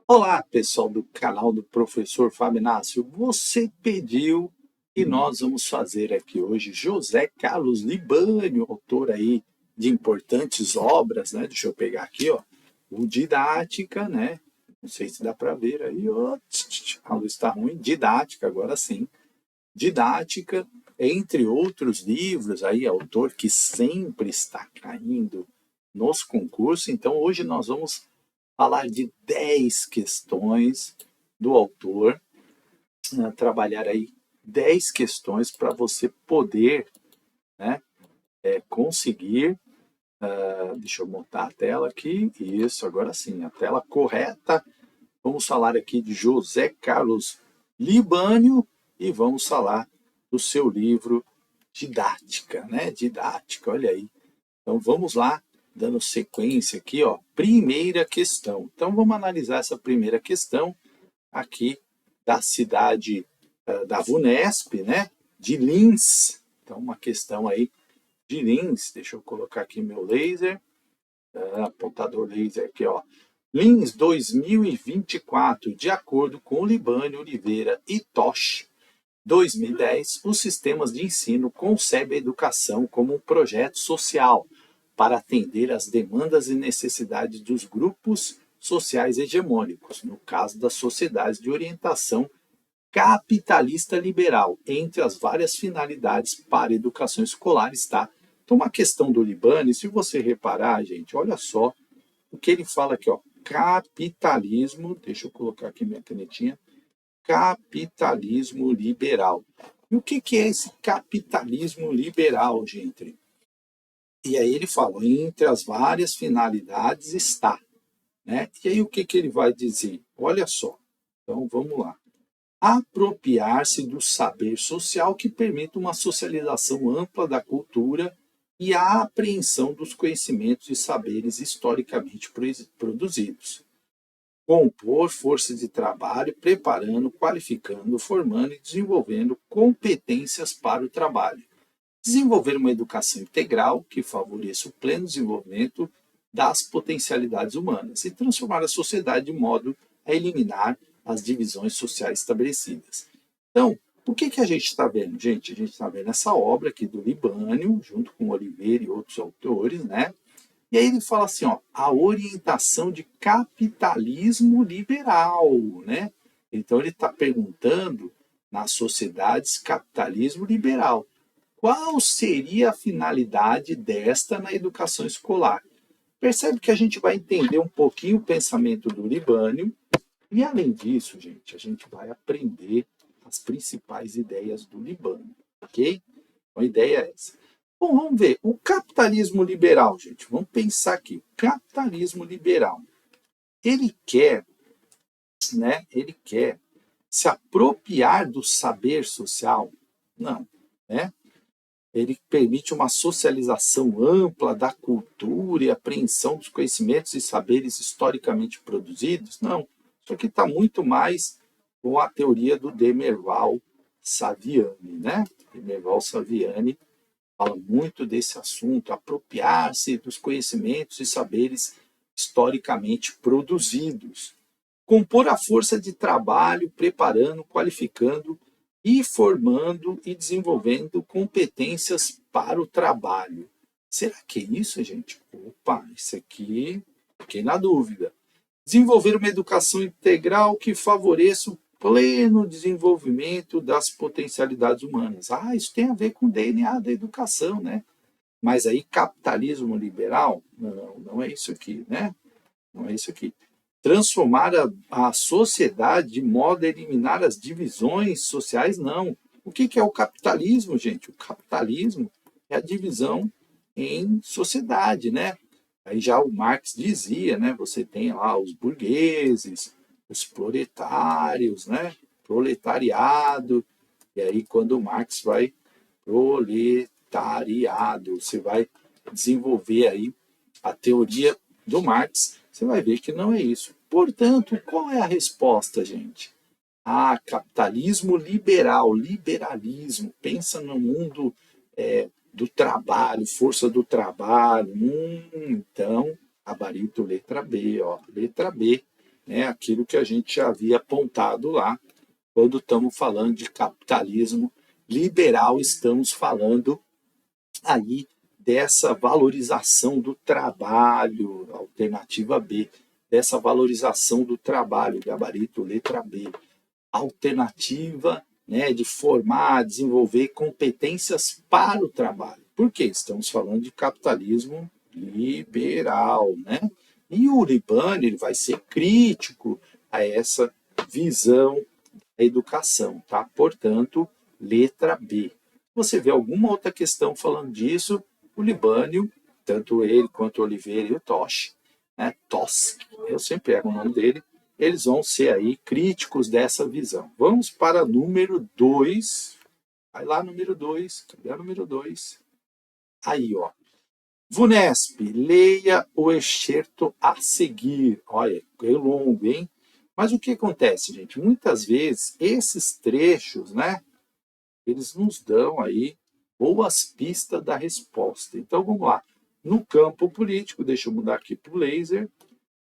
Olá, pessoal do canal do Professor Fábio Inácio. Você pediu e nós vamos fazer aqui hoje José Carlos Libânio, autor aí de importantes obras, né? Deixa eu pegar aqui, ó. O Didática, né? Não sei se dá para ver aí, ó. A luz está ruim. Didática, agora sim. Didática, entre outros livros aí, autor que sempre está caindo nos concursos. Então, hoje nós vamos falar de 10 questões do autor, trabalhar aí 10 questões para você poder, né, conseguir. Deixa eu montar a tela aqui. Isso, agora sim, a tela correta. Vamos falar aqui de José Carlos Libânio e vamos falar do seu livro Didática, né? Didática, olha aí. Então vamos lá, dando sequência aqui, ó. Primeira questão. Então vamos analisar essa primeira questão aqui da cidade da VUNESP, né? De Lins. Então uma questão aí de Lins. Deixa eu colocar aqui meu laser, apontador laser aqui, ó. Lins 2024, de acordo com Libânio Oliveira e Tosh, 2010, os sistemas de ensino concebem a educação como um projeto social para atender às demandas e necessidades dos grupos sociais hegemônicos, no caso das sociedades de orientação capitalista liberal, entre as várias finalidades para a educação escolar está. Então, uma questão do Libani, se você reparar, gente, olha só o que ele fala aqui, ó, capitalismo, deixa eu colocar aqui minha canetinha, capitalismo liberal. E o que é esse capitalismo liberal, gente? E aí ele fala, entre as várias finalidades está, né? E aí o que ele vai dizer? Olha só, então vamos lá. Apropriar-se do saber social que permite uma socialização ampla da cultura e a apreensão dos conhecimentos e saberes historicamente produzidos. Compor força de trabalho, preparando, qualificando, formando e desenvolvendo competências para o trabalho. Desenvolver uma educação integral que favoreça o pleno desenvolvimento das potencialidades humanas e transformar a sociedade de modo a eliminar as divisões sociais estabelecidas. Então, o que a gente está vendo, gente? A gente está vendo essa obra aqui do Libânio, junto com Oliveira e outros autores, né? E aí ele fala assim, ó, a orientação de capitalismo liberal, né? Então ele está perguntando nas sociedades capitalismo liberal. Qual seria a finalidade desta na educação escolar? Percebe que a gente vai entender um pouquinho o pensamento do Libânio e, além disso, gente, a gente vai aprender as principais ideias do Libânio, ok? Então, a ideia é essa. Bom, vamos ver. O capitalismo liberal, gente, vamos pensar aqui. O capitalismo liberal, ele quer, né? Ele quer se apropriar do saber social? Não, né? Ele permite uma socialização ampla da cultura e apreensão dos conhecimentos e saberes historicamente produzidos? Não. Isso aqui está muito mais com a teoria do Demerval Saviani, né? Demerval Saviani fala muito desse assunto, apropriar-se dos conhecimentos e saberes historicamente produzidos. Compor a força de trabalho, preparando, qualificando e formando e desenvolvendo competências para o trabalho. Será que é isso, gente? Opa, isso aqui, fiquei na dúvida. Desenvolver uma educação integral que favoreça o pleno desenvolvimento das potencialidades humanas. Ah, isso tem a ver com o DNA da educação, né? Mas aí capitalismo liberal? Não, não é isso aqui, né? Não é isso aqui. Transformar a sociedade de modo a eliminar as divisões sociais? Não. O que é o capitalismo, gente? O capitalismo é a divisão em sociedade, né? Aí já o Marx dizia, né? Você tem lá os burgueses, os proletários, né? Proletariado. E aí quando o Marx vai proletariado, você vai desenvolver aí a teoria do Marx, você vai ver que não é isso. Portanto, qual é a resposta, gente? Ah, capitalismo liberal, liberalismo. Pensa no mundo do trabalho, força do trabalho. Então, gabarito letra B, ó. Letra B. né, aquilo que a gente já havia apontado lá, quando estamos falando de capitalismo liberal, estamos falando aí dessa valorização do trabalho, alternativa B, dessa valorização do trabalho, gabarito letra B, alternativa, né, de formar, desenvolver competências para o trabalho. Por quê? Estamos falando de capitalismo liberal, né? E o Libani ele vai ser crítico a essa visão da educação, tá? Portanto, letra B. Você vê alguma outra questão falando disso, o Libânio, tanto ele quanto o Oliveira e o Tosh, né? Tosk, eu sempre pego o nome dele, eles vão ser aí críticos dessa visão. Vamos para número 2. Vai lá, número 2. Cadê a número 2? Aí, ó. VUNESP, leia o excerto a seguir. Olha, é longo, hein? Mas o que acontece, gente? Muitas vezes, esses trechos, né? Eles nos dão aí boas pistas da resposta. Então, vamos lá. No campo político, deixa eu mudar aqui para o laser.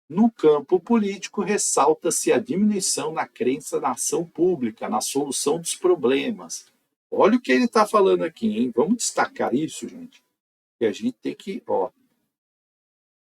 No campo político, ressalta-se a diminuição na crença na ação pública, na solução dos problemas. Olha o que ele está falando aqui, hein? Vamos destacar isso, gente. Que a gente tem que, ó,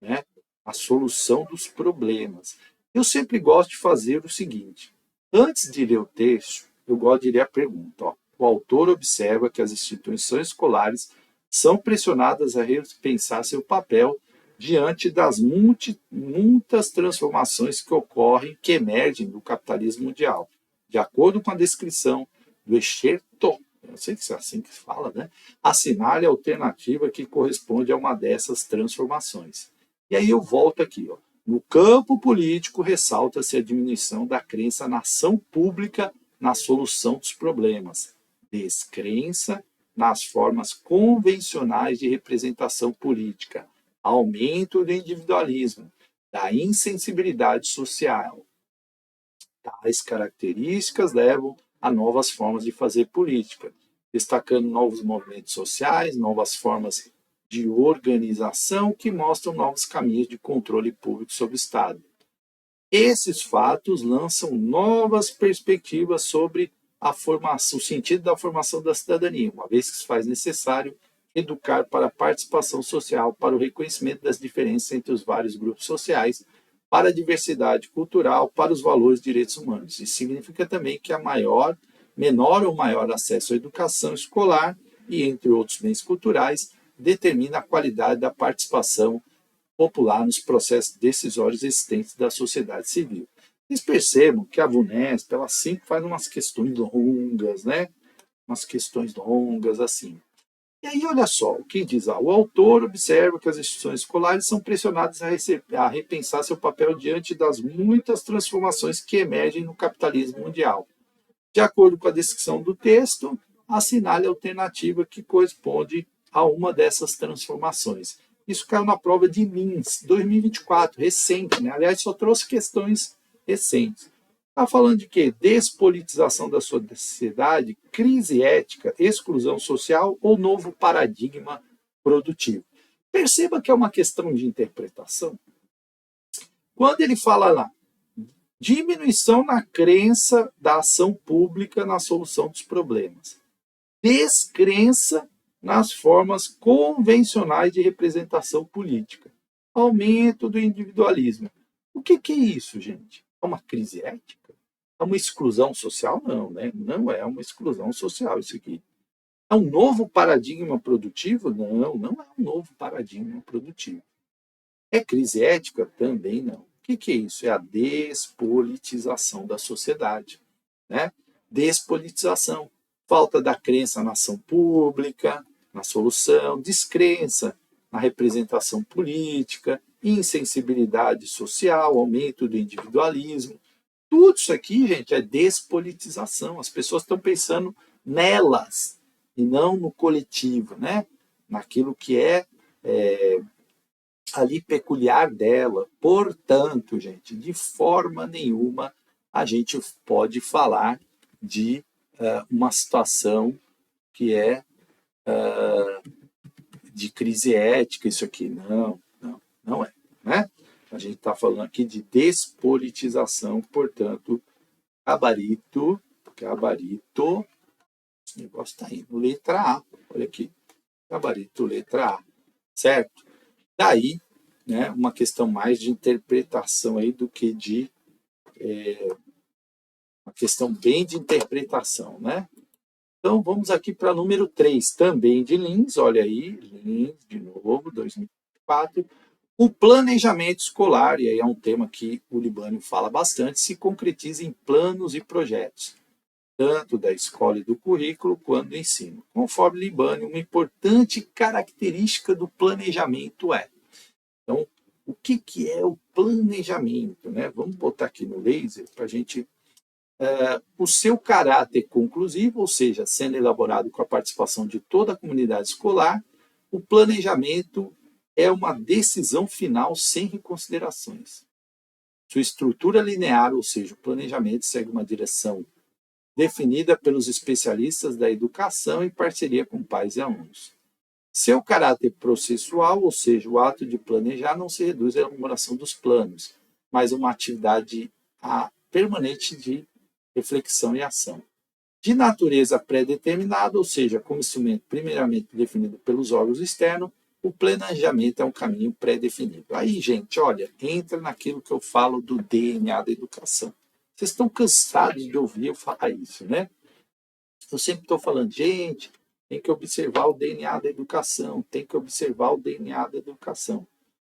né? A solução dos problemas. Eu sempre gosto de fazer o seguinte: antes de ler o texto, eu gosto de ler a pergunta. Ó. O autor observa que as instituições escolares são pressionadas a repensar seu papel diante das muitas transformações que ocorrem, que emergem do capitalismo mundial. De acordo com a descrição do excerto, eu sei que é assim que se fala, né? Assinale a alternativa que corresponde a uma dessas transformações. E aí eu volto aqui, ó. No campo político, ressalta-se a diminuição da crença na ação pública na solução dos problemas, descrença nas formas convencionais de representação política, aumento do individualismo, da insensibilidade social. Tais características levam a novas formas de fazer política, destacando novos movimentos sociais, novas formas de organização que mostram novos caminhos de controle público sobre o Estado. Esses fatos lançam novas perspectivas sobre a formação, o sentido da formação da cidadania, uma vez que se faz necessário educar para a participação social, para o reconhecimento das diferenças entre os vários grupos sociais, para a diversidade cultural, para os valores e direitos humanos. Isso significa também que menor ou maior acesso à educação escolar e, entre outros bens culturais, determina a qualidade da participação popular nos processos decisórios existentes da sociedade civil. Vocês percebam que a VUNESP, ela sempre faz umas questões longas, né? Umas questões longas assim. E aí, olha só, o que diz? O autor observa que as instituições escolares são pressionadas a repensar seu papel diante das muitas transformações que emergem no capitalismo mundial. De acordo com a descrição do texto, assinale a alternativa que corresponde a uma dessas transformações. Isso caiu na prova de Lins, 2024, recente, né? Aliás, só trouxe questões recentes. Está falando de quê? Despolitização da sociedade, crise ética, exclusão social ou novo paradigma produtivo. Perceba que é uma questão de interpretação. Quando ele fala lá, diminuição na crença da ação pública na solução dos problemas, descrença nas formas convencionais de representação política, aumento do individualismo. O que é isso, gente? É uma crise ética? É uma exclusão social? Não, né? Não é uma exclusão social isso aqui. É um novo paradigma produtivo? Não, não é um novo paradigma produtivo. É crise ética? Também não. O que é isso? É a despolitização da sociedade, né? Despolitização. Falta da crença na ação pública, na solução, descrença na representação política, insensibilidade social, aumento do individualismo. Tudo isso aqui, gente, é despolitização. As pessoas estão pensando nelas e não no coletivo, né? Naquilo que é ali peculiar dela. Portanto, gente, de forma nenhuma a gente pode falar de uma situação que é de crise ética, isso aqui. Não, não, não é. Né? A gente está falando aqui de despolitização, portanto, gabarito, esse negócio está indo, letra A, olha aqui, gabarito, letra A, certo? Daí, né, uma questão mais de interpretação aí do que de uma questão bem de interpretação, né? Então, vamos aqui para número 3, também de Lins, olha aí, Lins, de novo, 2004. O planejamento escolar, e aí é um tema que o Libânio fala bastante, se concretiza em planos e projetos, tanto da escola e do currículo, quanto do ensino. Conforme Libânio, uma importante característica do planejamento é. Então, o que é o planejamento? Né? Vamos botar aqui no laser para a gente o seu caráter conclusivo, ou seja, sendo elaborado com a participação de toda a comunidade escolar, o planejamento é uma decisão final sem reconsiderações. Sua estrutura linear, ou seja, o planejamento segue uma direção definida pelos especialistas da educação em parceria com pais e alunos. Seu caráter processual, ou seja, o ato de planejar, não se reduz à elaboração dos planos, mas uma atividade permanente de reflexão e ação. De natureza pré-determinada, ou seja, como instrumento primeiramente definido pelos órgãos externos, o planejamento é um caminho pré-definido. Aí, gente, olha, entra naquilo que eu falo do DNA da educação. Vocês estão cansados de ouvir eu falar isso, né? Eu sempre estou falando, gente, tem que observar o DNA da educação, tem que observar o DNA da educação.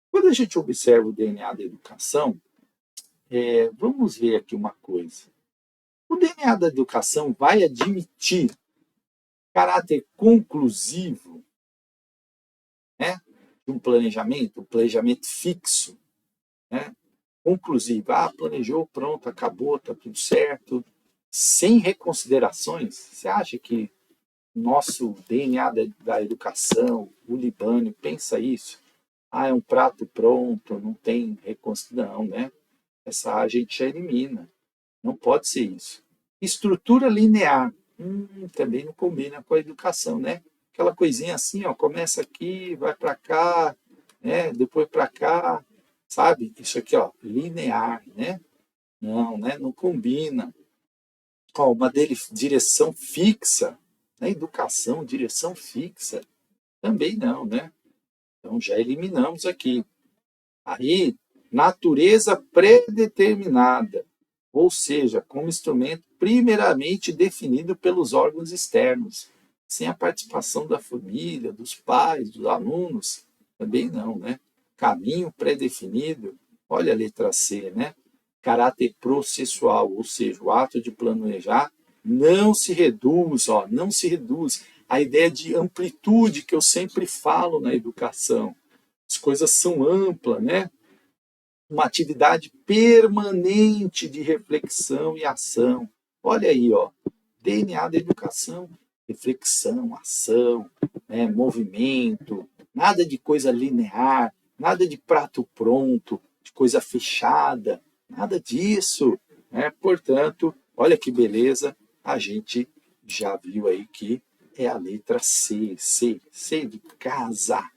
Quando a gente observa o DNA da educação, vamos ver aqui uma coisa. O DNA da educação vai admitir caráter conclusivo, né, de um planejamento fixo, né, conclusivo. Planejou, pronto, acabou, está tudo certo, sem reconsiderações. Você acha que o nosso DNA da educação, o Libânio, pensa isso? É um prato pronto, não tem reconsideração, né? Essa a gente já elimina. Não pode ser isso. Estrutura linear. Também não combina com a educação, né? Aquela coisinha assim, ó, começa aqui, vai para cá, né? Depois para cá, sabe? Isso aqui, ó, linear, né? Não, né? Não combina. Ó, uma direção fixa, na educação, direção fixa, também não, né? Então já eliminamos aqui. Aí, natureza pré-determinada, ou seja, como instrumento primeiramente definido pelos órgãos externos, sem a participação da família, dos pais, dos alunos, também não, né? Caminho pré-definido, olha a letra C, né? Caráter processual, ou seja, o ato de planejar não se reduz, ó, não se reduz. A ideia de amplitude que eu sempre falo na educação. As coisas são amplas, né? Uma atividade permanente de reflexão e ação. Olha aí, ó, DNA da educação, reflexão, ação, né, movimento, nada de coisa linear, nada de prato pronto, de coisa fechada, nada disso. Né? Portanto, olha que beleza, a gente já viu aí que é a letra C, C de casa.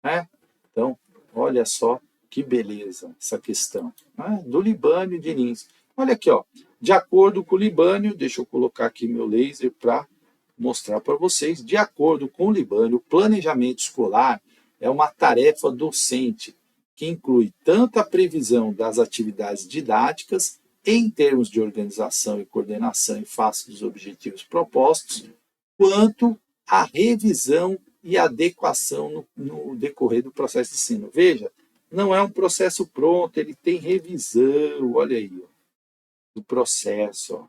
Né? Então, olha só que beleza essa questão. Né? Do Libânio de Lins. Olha aqui, ó. De acordo com o Libânio, deixa eu colocar aqui meu laser para mostrar para vocês. De acordo com o Libânio, o planejamento escolar é uma tarefa docente que inclui tanto a previsão das atividades didáticas em termos de organização e coordenação em face dos objetivos propostos, quanto a revisão e adequação no decorrer do processo de ensino. Veja, não é um processo pronto, ele tem revisão, olha aí, ó, do processo, ó.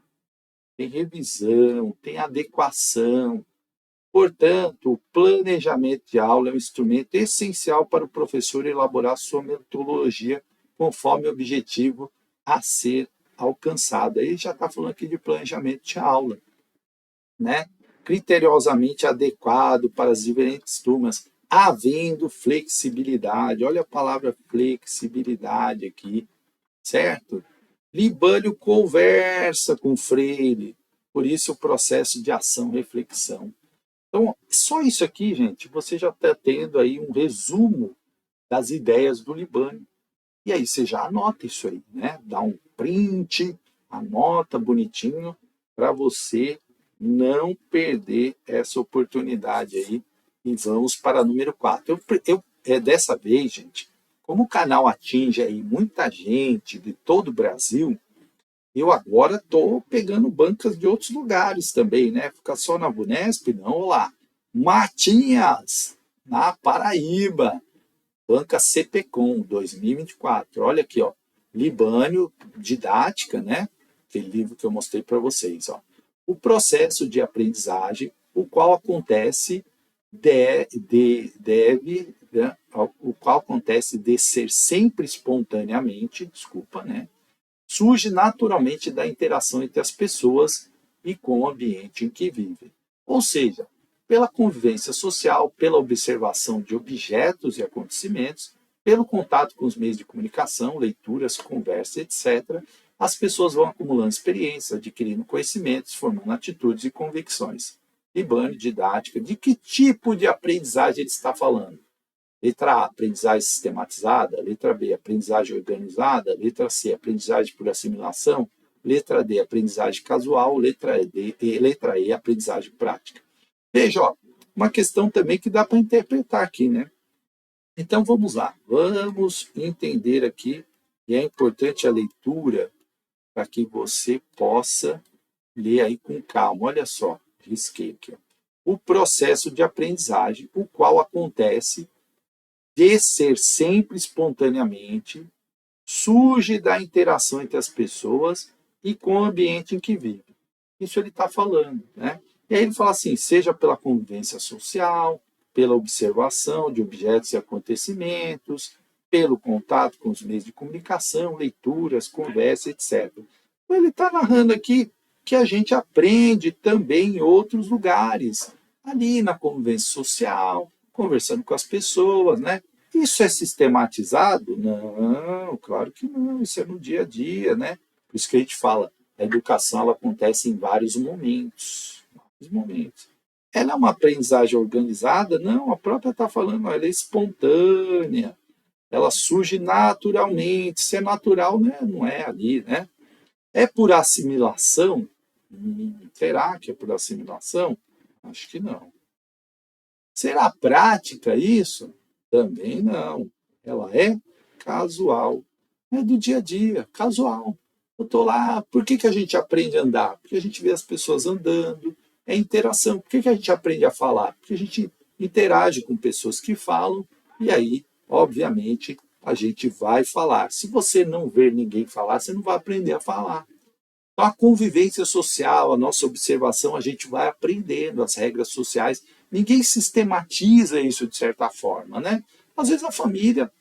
Tem revisão, tem adequação. Portanto, o planejamento de aula é um instrumento essencial para o professor elaborar sua metodologia conforme o objetivo a ser alcançado. Aí já está falando aqui de planejamento de aula, né? Criteriosamente adequado para as diferentes turmas, havendo flexibilidade. Olha a palavra flexibilidade aqui, certo? Libânio conversa com Freire, por isso o processo de ação-reflexão. Então, só isso aqui, gente, você já está tendo aí um resumo das ideias do Libânio. E aí você já anota isso aí, né? Dá um print, anota bonitinho para você não perder essa oportunidade aí. E vamos para número 4. Dessa vez, gente, como o canal atinge aí muita gente de todo o Brasil, eu agora estou pegando bancas de outros lugares também, né? Ficar só na Vunesp, não, olha lá. Matinhas, na Paraíba. Banca CPCOM 2024. Olha aqui, ó. Libânio, didática, né? Aquele livro que eu mostrei para vocês, ó. O processo de aprendizagem, o qual acontece o qual acontece de ser sempre espontaneamente, desculpa, né? Surge naturalmente da interação entre as pessoas e com o ambiente em que vivem. Ou seja, pela convivência social, pela observação de objetos e acontecimentos, pelo contato com os meios de comunicação, leituras, conversa, etc., as pessoas vão acumulando experiências, adquirindo conhecimentos, formando atitudes e convicções. Libânio, didática, de que tipo de aprendizagem ele está falando? Letra A, aprendizagem sistematizada. Letra B, aprendizagem organizada. Letra C, aprendizagem por assimilação. Letra D, aprendizagem casual. Letra E, aprendizagem prática. Veja, ó, uma questão também que dá para interpretar aqui, né? Então vamos lá, vamos entender aqui, e é importante a leitura para que você possa ler aí com calma. Olha só, risquei aqui. Ó. O processo de aprendizagem, o qual acontece de ser sempre espontaneamente, surge da interação entre as pessoas e com o ambiente em que vive. Isso ele está falando, né? E aí ele fala assim, seja pela convivência social, pela observação de objetos e acontecimentos, pelo contato com os meios de comunicação, leituras, conversa, etc. Então ele está narrando aqui que a gente aprende também em outros lugares, ali na convivência social, conversando com as pessoas, né? Isso é sistematizado? Não, claro que não, isso é no dia a dia, né? Por isso que a gente fala, a educação ela acontece em vários momentos. Vários momentos. Ela é uma aprendizagem organizada? Não, a própria está falando, ela é espontânea, ela surge naturalmente. Se é natural, né, não é ali, né? É por assimilação? Será que é por assimilação? Acho que não. Será prática isso? Também não. Ela é casual. É do dia a dia, casual. Eu estou lá, por que a gente aprende a andar? Porque a gente vê as pessoas andando, é interação. Por que a gente aprende a falar? Porque a gente interage com pessoas que falam, e aí, obviamente, a gente vai falar. Se você não ver ninguém falar, você não vai aprender a falar. Então, a convivência social, a nossa observação, a gente vai aprendendo as regras sociais. Ninguém sistematiza isso de certa forma, né? Às vezes a família,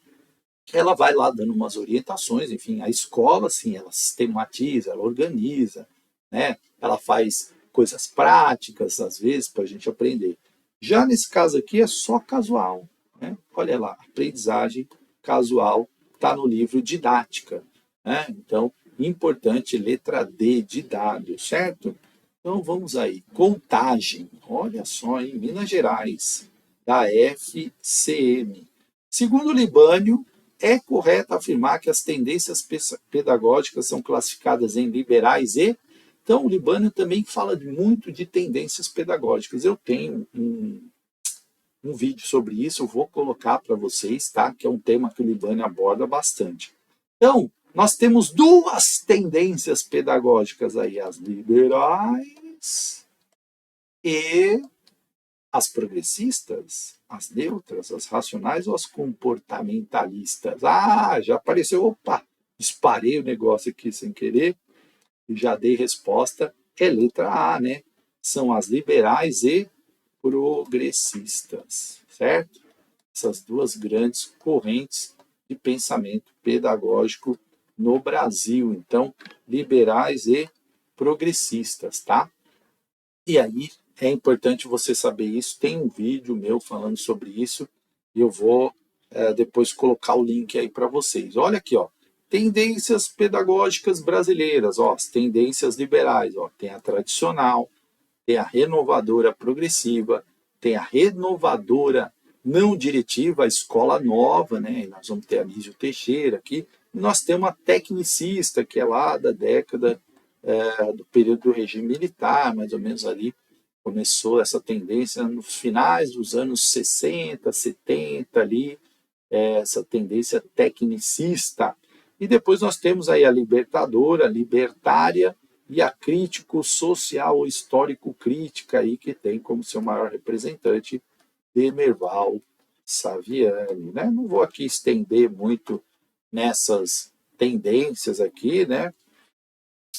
ela vai lá dando umas orientações, enfim, a escola, sim, ela sistematiza, ela organiza, né? Ela faz coisas práticas, às vezes, para a gente aprender. Já nesse caso aqui é só casual, né? Olha lá, aprendizagem casual está no livro Didática, né? Então, importante, letra D de dado, certo? Então vamos aí. Contagem. Olha só, em Minas Gerais, da FCM. Segundo Libânio, é correto afirmar que as tendências pedagógicas são classificadas em liberais e. Então, o Libânio também fala muito de tendências pedagógicas. Eu tenho um vídeo sobre isso, eu vou colocar para vocês, tá? Que é um tema que o Libânio aborda bastante. Então, nós temos duas tendências pedagógicas aí, as liberais e as progressistas, as neutras, as racionais ou as comportamentalistas. Ah, já apareceu, opa, disparei o negócio aqui sem querer e já dei resposta, é letra A, né? São as liberais e progressistas, certo? Essas duas grandes correntes de pensamento pedagógico no Brasil. Então, liberais e progressistas, tá? E aí, é importante você saber isso. Tem um vídeo meu falando sobre isso e eu vou depois colocar o link aí para vocês. Olha aqui, ó. Tendências pedagógicas brasileiras, ó, as tendências liberais, ó, tem a tradicional, tem a renovadora progressiva, tem a renovadora não diretiva, a escola nova, né? E nós vamos ter a Anísio Teixeira aqui, Nós temos uma tecnicista, que é lá da década do período do regime militar, mais ou menos ali, começou essa tendência nos finais dos anos 60, 70 ali, essa tendência tecnicista. E depois nós temos aí a libertadora, a libertária e a crítico social ou histórico crítica aí, que tem como seu maior representante Demerval Saviani, né? Não vou aqui estender muito nessas tendências aqui, né?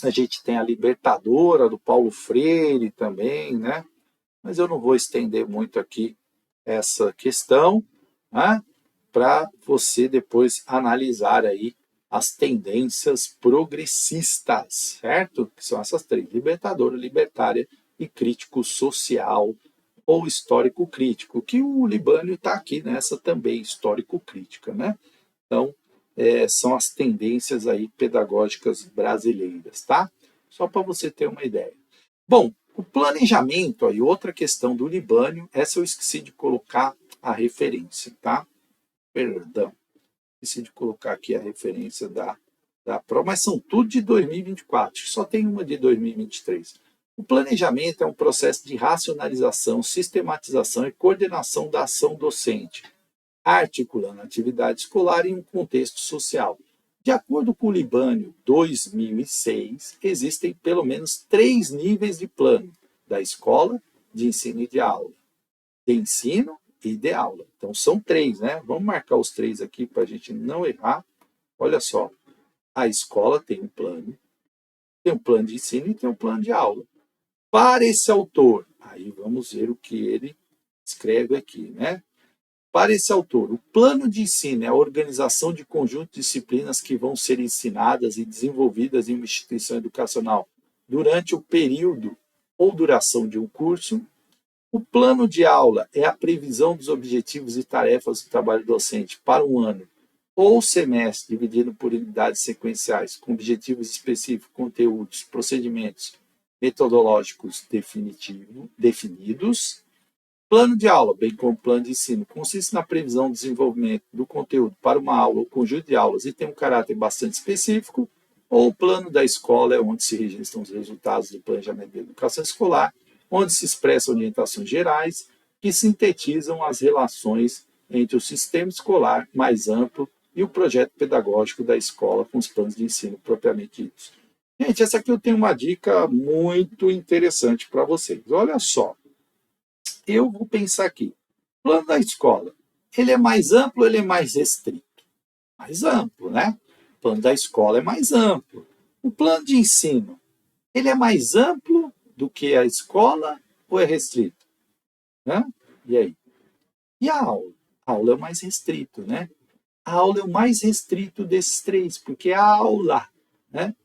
A gente tem a libertadora do Paulo Freire também, né? Mas eu não vou estender muito aqui essa questão, né? Para você depois analisar aí as tendências progressistas, certo? Que são essas três: libertadora, libertária e crítico social ou histórico crítico, que o Libânio está aqui nessa também, histórico crítica, né? Então, são as tendências aí pedagógicas brasileiras, tá? Só para você ter uma ideia. Bom, o planejamento, aí outra questão do Libânio, essa eu esqueci de colocar a referência, tá? Perdão, esqueci de colocar aqui a referência da prova, mas são tudo de 2024, só tem uma de 2023. O planejamento é um processo de racionalização, sistematização e coordenação da ação docente, articulando a atividade escolar em um contexto social. De acordo com o Libânio 2006, existem pelo menos 3 níveis de plano: da escola, de ensino e de aula, de ensino e de aula. Então são 3, né? Vamos marcar os 3 aqui para a gente não errar. Olha só, a escola tem um plano de ensino e tem um plano de aula. Para esse autor, aí vamos ver o que ele escreve aqui, né? Para esse autor, o plano de ensino é a organização de conjunto de disciplinas que vão ser ensinadas e desenvolvidas em uma instituição educacional durante o período ou duração de um curso. O plano de aula é a previsão dos objetivos e tarefas do trabalho docente para um ano ou semestre, dividido por unidades sequenciais, com objetivos específicos, conteúdos, procedimentos metodológicos definidos. Plano de aula, bem como plano de ensino, consiste na previsão do desenvolvimento do conteúdo para uma aula ou conjunto de aulas e tem um caráter bastante específico. Ou o plano da escola é onde se registram os resultados do planejamento da educação escolar, onde se expressam orientações gerais que sintetizam as relações entre o sistema escolar mais amplo e o projeto pedagógico da escola com os planos de ensino propriamente ditos. Gente, essa aqui eu tenho uma dica muito interessante para vocês. Olha só, eu vou pensar aqui. O plano da escola, ele é mais amplo ou ele é mais restrito? Mais amplo, né? O plano da escola é mais amplo. O plano de ensino, ele é mais amplo do que a escola ou é restrito? Né? E aí? E a aula? A aula é o mais restrito, né? A aula é o mais restrito desses 3, porque a aula, né?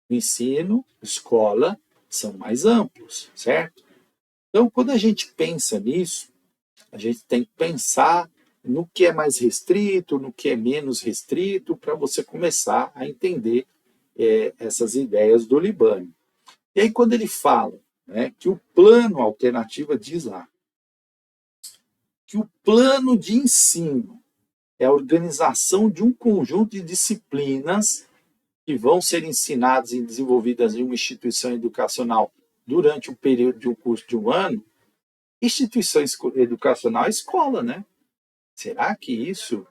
O ensino, escola, são mais amplos, certo? Então, quando a gente pensa nisso, a gente tem que pensar no que é mais restrito, no que é menos restrito, para você começar a entender essas ideias do Libânio. E aí, quando ele fala, né, que o plano, a alternativa diz lá, que o plano de ensino é a organização de um conjunto de disciplinas que vão ser ensinadas e desenvolvidas em uma instituição educacional durante o período de um curso de um ano. Instituição educacional é escola, né? Será que isso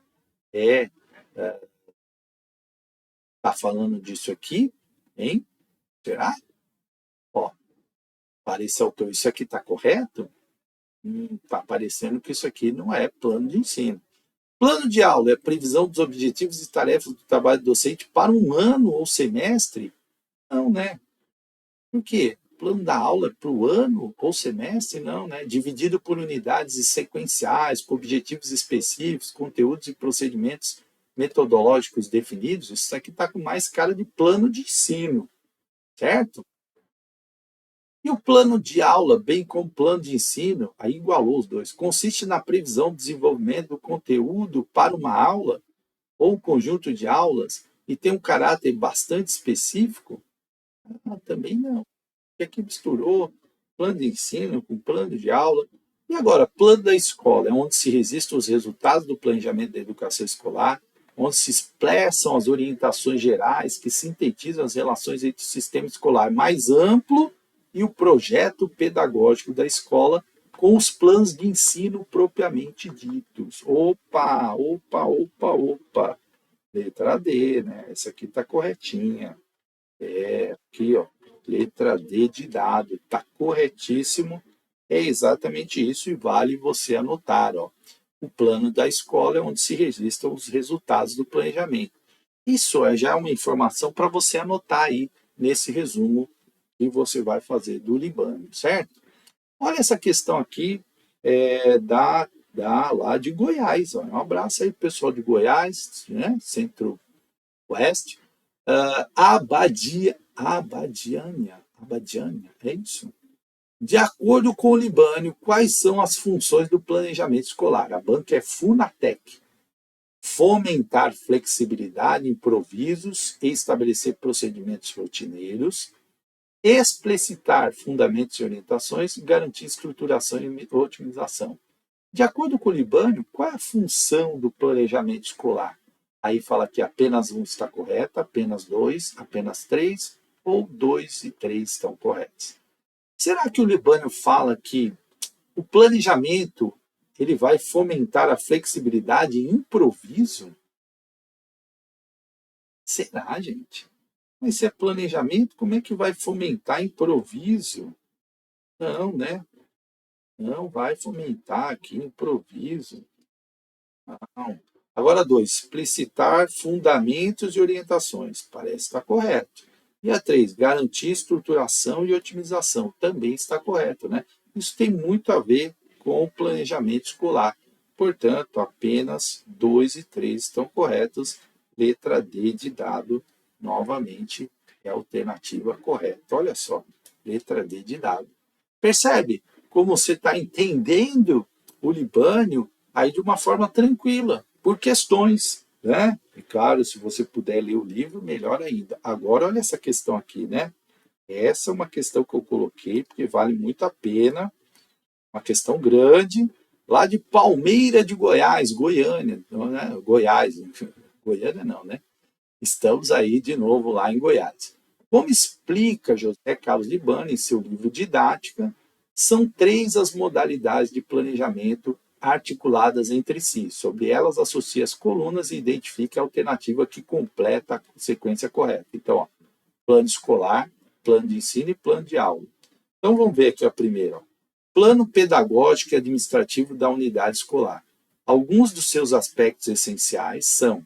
está falando disso aqui? Hein? Será? Ó, para esse autor, isso aqui está correto? Está parecendo que isso aqui não é plano de ensino. Plano de aula é a previsão dos objetivos e tarefas do trabalho docente para um ano ou semestre? Não, né? Por quê? Plano da aula é para o ano ou semestre? Não, né? Dividido por unidades sequenciais, com objetivos específicos, conteúdos e procedimentos metodológicos definidos. Isso aqui está com mais cara de plano de ensino, certo? E o plano de aula, bem como o plano de ensino, aí igualou os dois, consiste na previsão do desenvolvimento do conteúdo para uma aula ou um conjunto de aulas e tem um caráter bastante específico? Também não. Porque aqui misturou plano de ensino com plano de aula. E agora, plano da escola, é onde se registram os resultados do planejamento da educação escolar, onde se expressam as orientações gerais que sintetizam as relações entre o sistema escolar mais amplo e o projeto pedagógico da escola com os planos de ensino propriamente ditos. Opa, opa, opa, opa. Letra D, né? Essa aqui está corretinha. Aqui, ó, letra D de dado, está corretíssimo. É exatamente isso e vale você anotar, ó. O plano da escola é onde se registram os resultados do planejamento. Isso já é uma informação para você anotar aí nesse resumo que você vai fazer do Libânio, certo? Olha essa questão aqui lá de Goiás. Ó. Um abraço aí, pessoal de Goiás, né? Centro-Oeste. Abadiânia, é isso? De acordo com o Libânio, quais são as funções do planejamento escolar? A banca é Funatec. Fomentar flexibilidade, improvisos e estabelecer procedimentos rotineiros, explicitar fundamentos e orientações, garantir estruturação e otimização. De acordo com o Libânio, qual é a função do planejamento escolar? Aí fala que apenas um está correto, apenas dois, apenas três, ou dois e três estão corretos. Será que o Libânio fala que o planejamento ele vai fomentar a flexibilidade e improviso? Será, gente? Mas se é planejamento, como é que vai fomentar improviso? Não, né? Não vai fomentar aqui improviso. Não. Agora, 2, explicitar fundamentos e orientações. Parece estar correto. E a 3, garantir estruturação e otimização. Também está correto, né? Isso tem muito a ver com o planejamento escolar. Portanto, apenas 2 e 3 estão corretos. Letra D de dado, novamente, é a alternativa correta. Olha só, letra D de dado. Percebe como você está entendendo o Libânio aí de uma forma tranquila, por questões, né? E claro, se você puder ler o livro, melhor ainda. Agora, olha essa questão aqui, né? Essa é uma questão que eu coloquei, porque vale muito a pena, uma questão grande, lá de Palmeira de Goiás, Goiânia, não, né? Goiás, Goiânia não, né? Estamos aí de novo lá em Goiás. Como explica José Carlos Libânio em seu livro Didática, são 3 as modalidades de planejamento articuladas entre si. Sobre elas, associa as colunas e identifica a alternativa que completa a sequência correta. Então, ó, plano escolar, plano de ensino e plano de aula. Então, vamos ver aqui a primeira. Ó. Plano pedagógico e administrativo da unidade escolar. Alguns dos seus aspectos essenciais são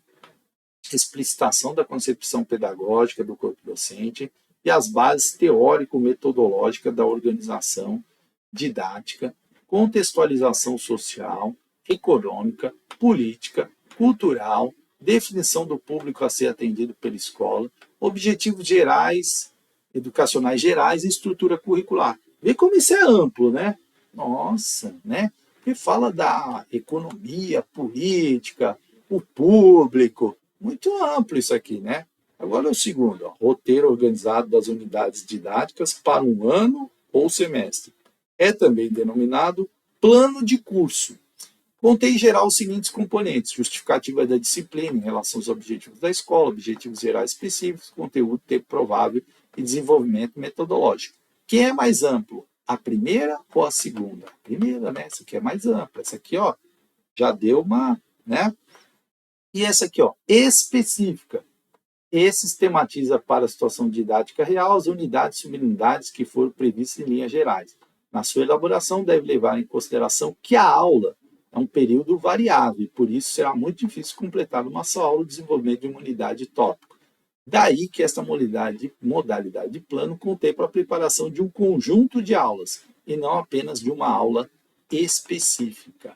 explicitação da concepção pedagógica do corpo docente e as bases teórico-metodológicas da organização didática, contextualização social, econômica, política, cultural, definição do público a ser atendido pela escola, objetivos gerais, educacionais gerais e estrutura curricular. Vê como isso é amplo, né? Nossa, né? Porque fala da economia, política, o público, muito amplo isso aqui, né? Agora é o segundo, ó, roteiro organizado das unidades didáticas para um ano ou semestre. É também denominado plano de curso. Contém em geral os seguintes componentes: justificativa da disciplina em relação aos objetivos da escola, objetivos gerais específicos, conteúdo, tempo provável e desenvolvimento metodológico. Quem é mais amplo? A primeira ou a segunda? A primeira, né? Essa aqui é mais ampla. Essa aqui, ó, já deu uma, né? E essa aqui, ó, específica. E sistematiza para a situação didática real as unidades e subunidades que foram previstas em linhas gerais. Na sua elaboração, deve levar em consideração que a aula é um período variável e, por isso, será muito difícil completar uma só aula o desenvolvimento de uma unidade tópica. Daí que esta modalidade de plano contempla a preparação de um conjunto de aulas e não apenas de uma aula específica.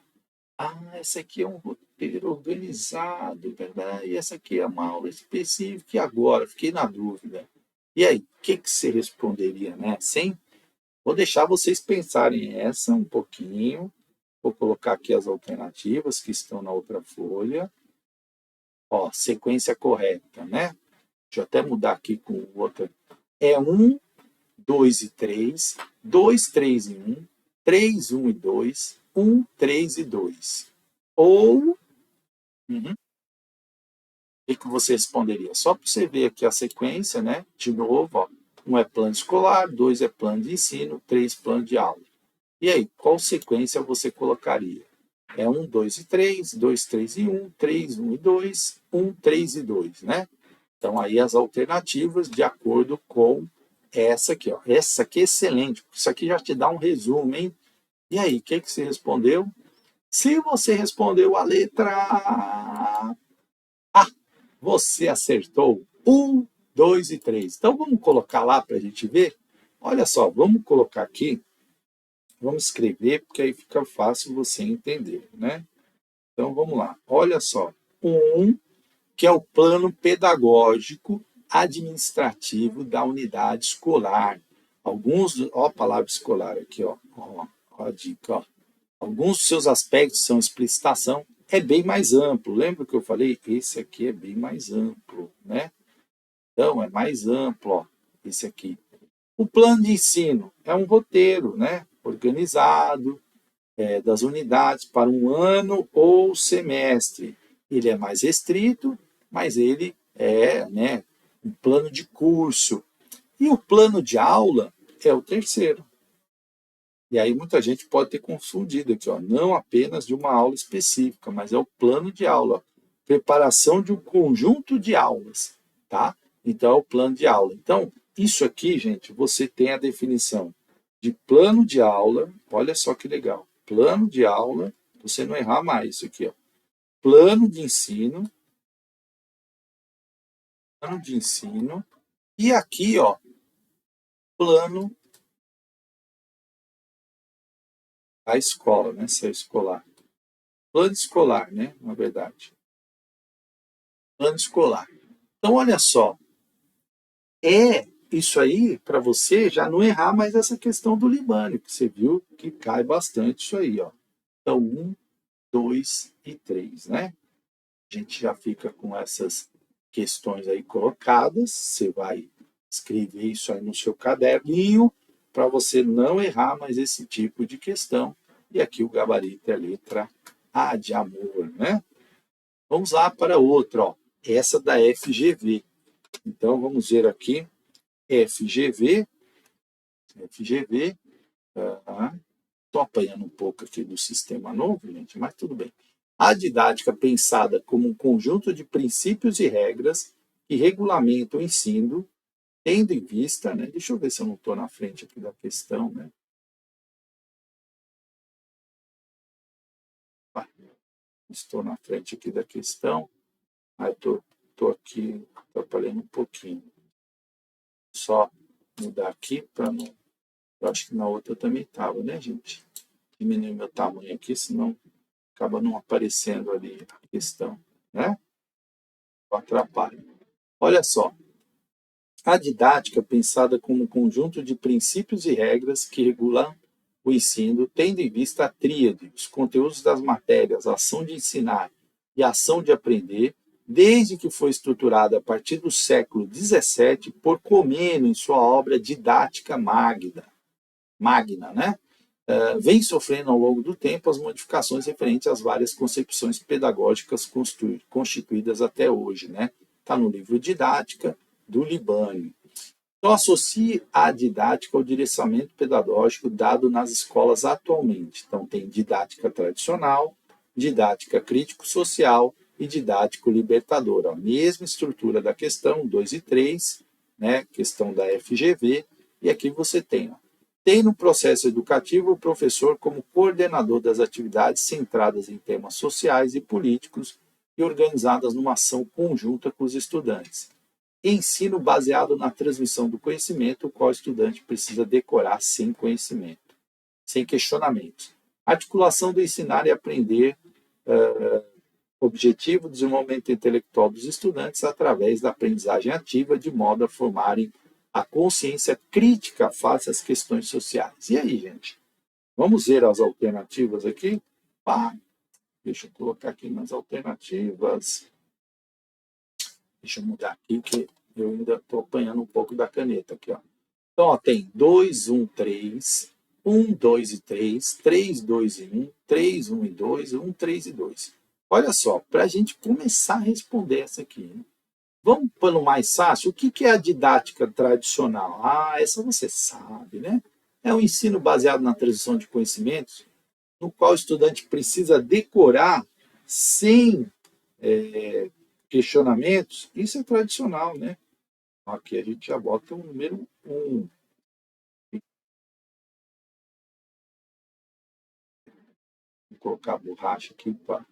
Essa aqui é um roteiro organizado, verdade? E essa aqui é uma aula específica. E agora? Fiquei na dúvida. E aí, o que você responderia, né? Sim? Vou deixar vocês pensarem essa um pouquinho. Vou colocar aqui as alternativas que estão na outra folha. Ó, sequência correta, né? Deixa eu até mudar aqui com o outro. É 1, 2 e 3, 2, 3 e 1, 3, 1 e 2, 1, 3 e 2. Ou que você responderia? Só para você ver aqui a sequência, né? De novo, ó, 1 é plano escolar, 2 é plano de ensino, 3 plano de aula. E aí, qual sequência você colocaria? É 1, 2 e 3, 2, 3 e 1, 3, 1 e 2, 1, 3 e 2, né? Então, aí as alternativas de acordo com essa aqui, ó. Essa aqui é excelente. Isso aqui já te dá um resumo, hein? E aí, o que você respondeu? Se você respondeu a letra A, você acertou 1, 2 e 3. Então, vamos colocar lá para a gente ver? Olha só, vamos colocar aqui, vamos escrever, porque aí fica fácil você entender, né? Então, vamos lá. Olha só, 1, que é o plano pedagógico administrativo da unidade escolar. Alguns, ó a palavra escolar aqui, ó a dica, ó. Alguns dos seus aspectos são explicitação, é bem mais amplo. Lembra que eu falei? Esse aqui é bem mais amplo, né? Então, é mais amplo, ó, esse aqui. O plano de ensino é um roteiro, né? Organizado, das unidades para um ano ou semestre. Ele é mais restrito, mas ele é, né, um plano de curso. E o plano de aula é o terceiro. E aí muita gente pode ter confundido aqui, ó, não apenas de uma aula específica, mas é o plano de aula, preparação de um conjunto de aulas, tá? Então é o plano de aula. Então, isso aqui, gente, você tem a definição de plano de aula, olha só que legal. Plano de aula, você não errar mais isso aqui, ó. Plano de ensino, e aqui, ó, plano da escola, né? Se é escolar. Plano escolar, né? Na verdade. Plano escolar. Então, olha só, isso aí para você já não errar mais essa questão do Libânio, que você viu que cai bastante isso aí, ó. Então, 1, 2 e 3, né? A gente já fica com essas questões aí colocadas, você vai escrever isso aí no seu caderninho para você não errar mais esse tipo de questão. E aqui o gabarito é a letra A de amor, né? Vamos lá para outra, ó. Essa da FGV. Então, vamos ver aqui. FGV. Estou apanhando um pouco aqui do sistema novo, gente, mas tudo bem. A didática pensada como um conjunto de princípios e regras que regulamentam o ensino, tendo em vista, né? Deixa eu ver se eu não estou na frente aqui da questão, né? Estou na frente aqui da questão. Estou aqui atrapalhando um pouquinho. Só mudar aqui para não. Eu acho que na outra também estava, né, gente? Diminuir meu tamanho aqui, senão acaba não aparecendo ali a questão, né? Atrapalha. Olha só, a didática pensada como um conjunto de princípios e regras que regulam o ensino, tendo em vista a tríade, os conteúdos das matérias, a ação de ensinar e a ação de aprender, desde que foi estruturada a partir do século XVII por Comeno em sua obra Didática Magna, né? Vem sofrendo ao longo do tempo as modificações referentes às várias concepções pedagógicas constituídas até hoje, né? Está no livro Didática, do Libânio. Então, associe a didática ao direcionamento pedagógico dado nas escolas atualmente. Então, tem didática tradicional, didática crítico-social e didático libertadora. A mesma estrutura da questão 2 e 3, né? Questão da FGV, e aqui você tem, tem no processo educativo o professor como coordenador das atividades centradas em temas sociais e políticos e organizadas numa ação conjunta com os estudantes. Ensino baseado na transmissão do conhecimento, o qual o estudante precisa decorar sem conhecimento, sem questionamentos. Articulação do ensinar e aprender, objetivo, desenvolvimento intelectual dos estudantes através da aprendizagem ativa, de modo a formarem a consciência crítica face às questões sociais. E aí, gente? Vamos ver as alternativas aqui? Deixa eu colocar aqui nas alternativas. Deixa eu mudar aqui, que eu ainda estou apanhando um pouco da caneta aqui, ó. Então, ó, tem 2, 1, 3, 1, 2 e 3, 3, 2 e 1, 3, 1 e 2, 1, 3 e 2. Olha só, para a gente começar a responder essa aqui, né? Vamos pelo mais fácil. O que é a didática tradicional? Ah, essa você sabe, né? É um ensino baseado na transição de conhecimentos, no qual o estudante precisa decorar sem questionamentos. Isso é tradicional, né? Aqui a gente já bota o número 1. Vou colocar a borracha aqui para.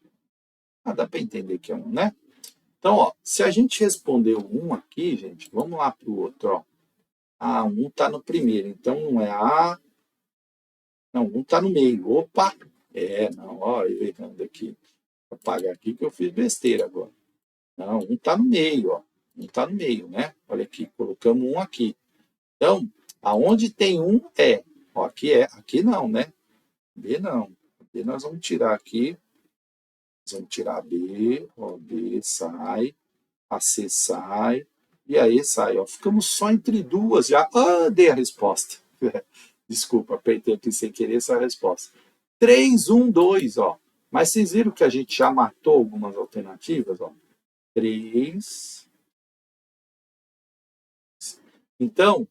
Ah, dá para entender que é 1, né? Então, ó, se a gente respondeu 1 aqui, gente, vamos lá para o outro. Ó. Ah, 1 está no primeiro, então não é A. Não, 1 está no meio. Opa! Não, ó, eu errando aqui. Vou apagar aqui que eu fiz besteira agora. Não, 1 está no meio, ó. 1 está no meio, né? Olha aqui, colocamos 1 aqui. Então, aonde tem 1 é. Ó, aqui é. Aqui não, né? B não. B nós vamos tirar aqui. Nós vamos tirar B. Ó, B sai. A C sai. E aí sai. Ó. Ficamos só entre duas já. Ah, dei a resposta. Desculpa, apertei aqui sem querer essa resposta. 3, 1, 2, ó. Mas vocês viram que a gente já matou algumas alternativas, ó. 3. Então,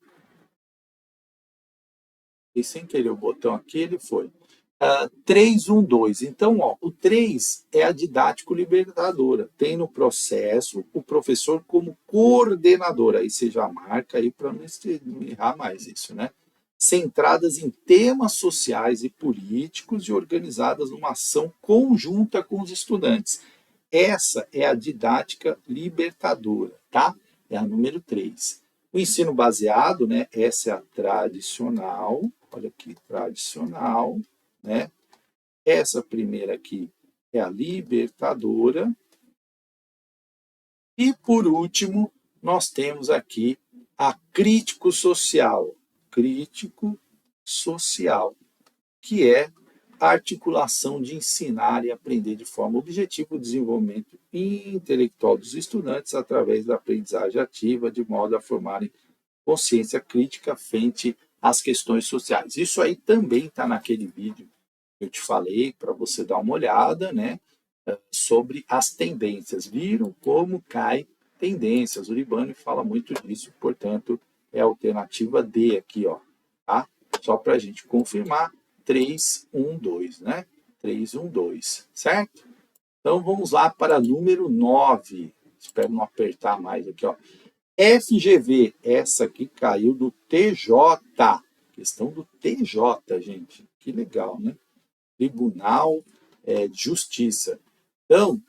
e sem querer o botão aqui, ele foi. 3, 1, 2. Então, ó, o 3 é a didático libertadora. Tem no processo o professor como coordenador. Aí você já marca aí para não errar mais isso, né? Centradas em temas sociais e políticos e organizadas numa ação conjunta com os estudantes. Essa é a didática libertadora, tá? É a número 3. O ensino baseado, né? Essa é a tradicional. Olha aqui, tradicional, né? Essa primeira aqui é a libertadora. E, por último, nós temos aqui a crítico social. Crítico social, que é a articulação de ensinar e aprender de forma objetiva o desenvolvimento intelectual dos estudantes através da aprendizagem ativa, de modo a formarem consciência crítica frente às questões sociais. Isso aí também está naquele vídeo que eu te falei para você dar uma olhada, né, sobre as tendências. Viram como cai tendências? O Libani fala muito disso, portanto, é a alternativa D aqui, ó, tá? Só para a gente confirmar, 3, 1, 2, né? 3, 1, 2, certo? Então, vamos lá para número 9. Espero não apertar mais aqui, ó. FGV, essa aqui caiu do TJ. Questão do TJ, gente. Que legal, né? Tribunal de Justiça. Então,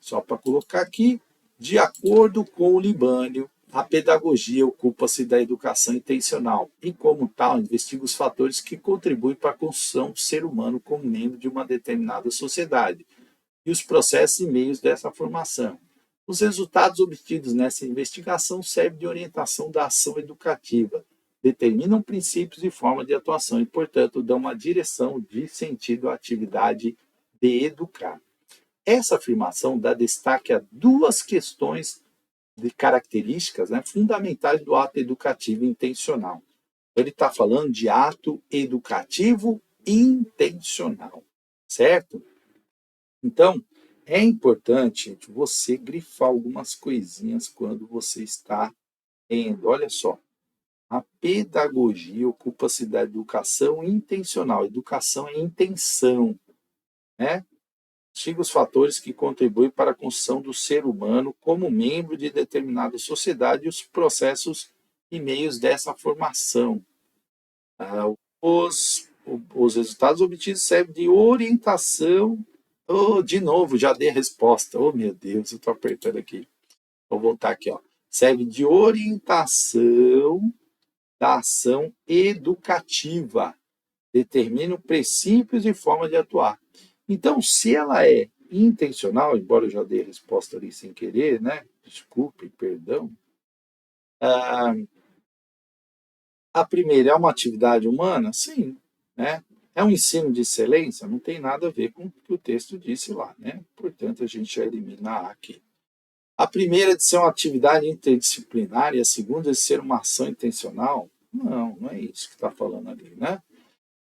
só para colocar aqui, de acordo com o Libânio, a pedagogia ocupa-se da educação intencional e, como tal, investiga os fatores que contribuem para a construção do ser humano como membro de uma determinada sociedade e os processos e meios dessa formação. Os resultados obtidos nessa investigação servem de orientação da ação educativa, determinam princípios e forma de atuação e, portanto, dão uma direção de sentido à atividade de educar. Essa afirmação dá destaque a duas questões de características, né, fundamentais do ato educativo intencional. Ele está falando de ato educativo intencional, certo? Então, é importante você grifar algumas coisinhas quando você está lendo. Olha só, a pedagogia ocupa-se da educação intencional. Educação é intenção, né? Investiga os fatores que contribuem para a construção do ser humano como membro de determinada sociedade e os processos e meios dessa formação. Os resultados obtidos servem de orientação. Oh, de novo, já dei a resposta. Oh, meu Deus, eu estou apertando aqui. Vou voltar aqui. Ó. Serve de orientação da ação educativa. Determina princípios e forma de atuar. Então, se ela é intencional, embora eu já dei a resposta ali sem querer, né? Desculpe, perdão. A primeira é uma atividade humana? Sim. Né? É um ensino de excelência? Não tem nada a ver com o que o texto disse lá. Né? Portanto, a gente já elimina A aqui. A primeira é de ser uma atividade interdisciplinar e a segunda é de ser uma ação intencional? Não, não é isso que está falando ali. Né?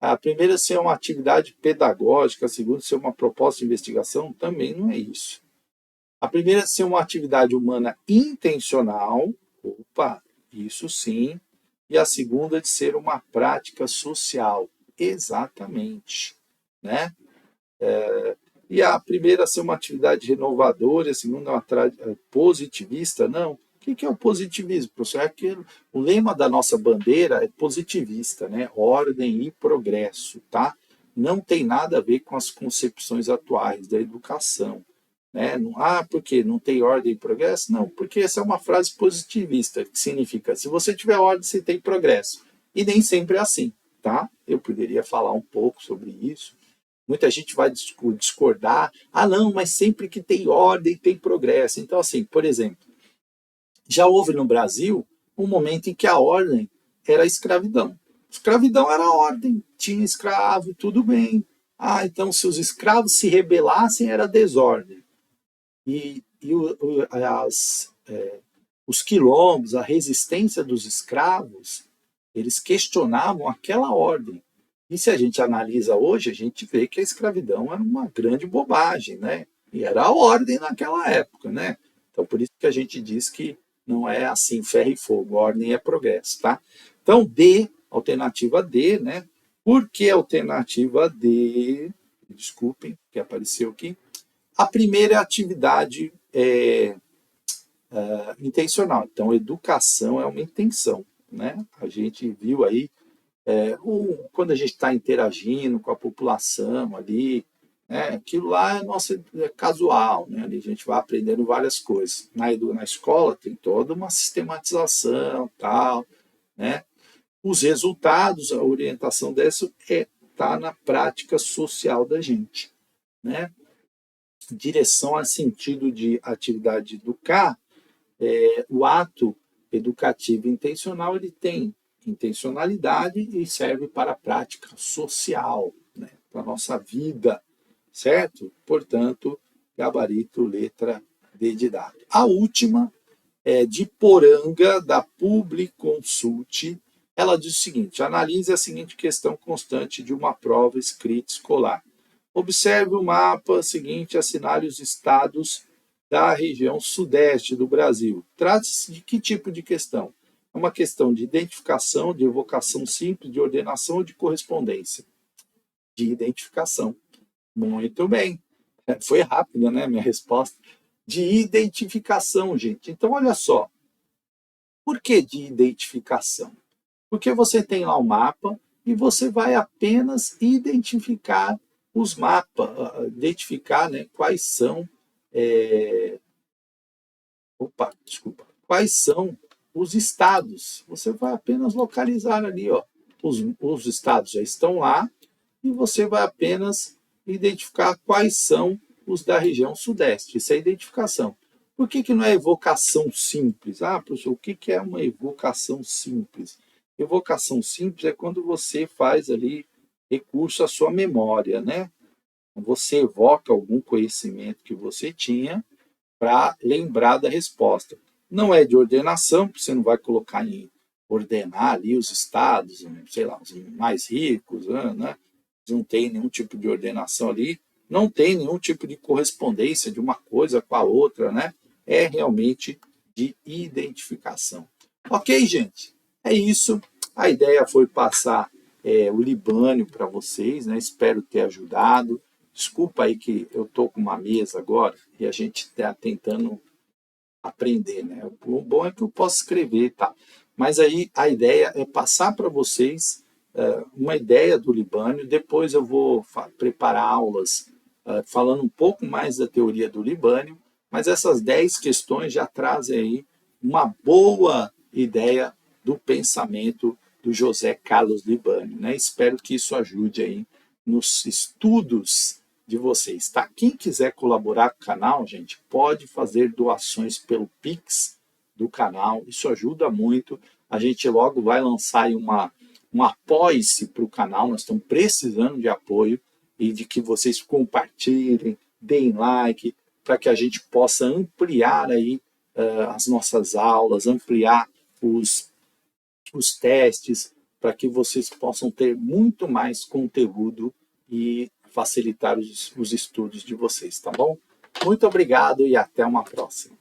A primeira ser uma atividade pedagógica, a segunda ser uma proposta de investigação, também não é isso. A primeira ser uma atividade humana intencional, opa, isso sim. E a segunda de ser uma prática social, exatamente, né? E a primeira ser uma atividade renovadora, a segunda uma positivista, não. O que é o positivismo, professor? É que o lema da nossa bandeira é positivista, né? Ordem e progresso, tá? Não tem nada a ver com as concepções atuais da educação, né? Por quê? Não tem ordem e progresso? Não, porque essa é uma frase positivista, que significa, se você tiver ordem, você tem progresso. E nem sempre é assim, tá? Eu poderia falar um pouco sobre isso. Muita gente vai discordar. Ah, não, mas sempre que tem ordem, tem progresso. Então, assim, por exemplo, já houve no Brasil um momento em que a ordem era a escravidão. Escravidão era a ordem, tinha escravo, tudo bem. Ah, então se os escravos se rebelassem, era desordem. E os quilombos, a resistência dos escravos, eles questionavam aquela ordem. E se a gente analisa hoje, a gente vê que a escravidão era uma grande bobagem, né? E era a ordem naquela época, né? Então, por isso que a gente diz que não é assim ferro e fogo, ordem é progresso, tá? Então, D, alternativa D, né? Por que alternativa D? Desculpem, que apareceu aqui. A primeira é a atividade intencional. Então, educação é uma intenção, né? A gente viu aí quando a gente está interagindo com a população ali, né, aquilo lá é casual, né? Ali a gente vai aprendendo várias coisas. Na escola tem toda uma sistematização, tal, né? Os resultados, a orientação dessa está na prática social da gente, né? Direção a sentido de atividade de educar, o ato educativo intencional ele tem intencionalidade e serve para a prática social, né, para a nossa vida, certo? Portanto, gabarito, letra D de dado. A última é de Poranga, da Publiconsult. Ela diz o seguinte: analise a seguinte questão constante de uma prova escrita escolar. Observe o mapa seguinte, assinale os estados da região sudeste do Brasil. Trata-se de que tipo de questão? É uma questão de identificação, de evocação simples, de ordenação ou de correspondência? De identificação. Muito bem. Foi rápida, né, minha resposta? De identificação, gente. Então, olha só. Por que de identificação? Porque você tem lá o mapa e você vai apenas identificar os mapas, identificar, né, quais são quais são os estados. Você vai apenas localizar ali, ó, os estados já estão lá e você vai apenas identificar quais são os da região sudeste. Isso é identificação. Por que não é evocação simples? Ah, professor, o que é uma evocação simples? Evocação simples é quando você faz ali recurso à sua memória, né? Você evoca algum conhecimento que você tinha para lembrar da resposta. Não é de ordenação, porque você não vai colocar em ordenar ali os estados, sei lá, os mais ricos, né? Não tem nenhum tipo de ordenação ali, não tem nenhum tipo de correspondência de uma coisa com a outra, né? É realmente de identificação. Ok, gente? É isso. A ideia foi passar o Libânio para vocês, né? Espero ter ajudado. Desculpa aí que eu estou com uma mesa agora e a gente está tentando aprender, né? O bom é que eu posso escrever, tá? Mas aí a ideia é passar para vocês uma ideia do Libânio. Depois eu vou preparar aulas falando um pouco mais da teoria do Libânio, mas essas 10 questões já trazem aí uma boa ideia do pensamento do José Carlos Libânio, né? Espero que isso ajude aí nos estudos de vocês, tá? Quem quiser colaborar com o canal, gente, pode fazer doações pelo Pix do canal, isso ajuda muito. A gente logo vai lançar um apoie-se para o canal, nós estamos precisando de apoio e de que vocês compartilhem, deem like, para que a gente possa ampliar aí as nossas aulas, ampliar os testes, para que vocês possam ter muito mais conteúdo e facilitar os estudos de vocês, tá bom? Muito obrigado e até uma próxima.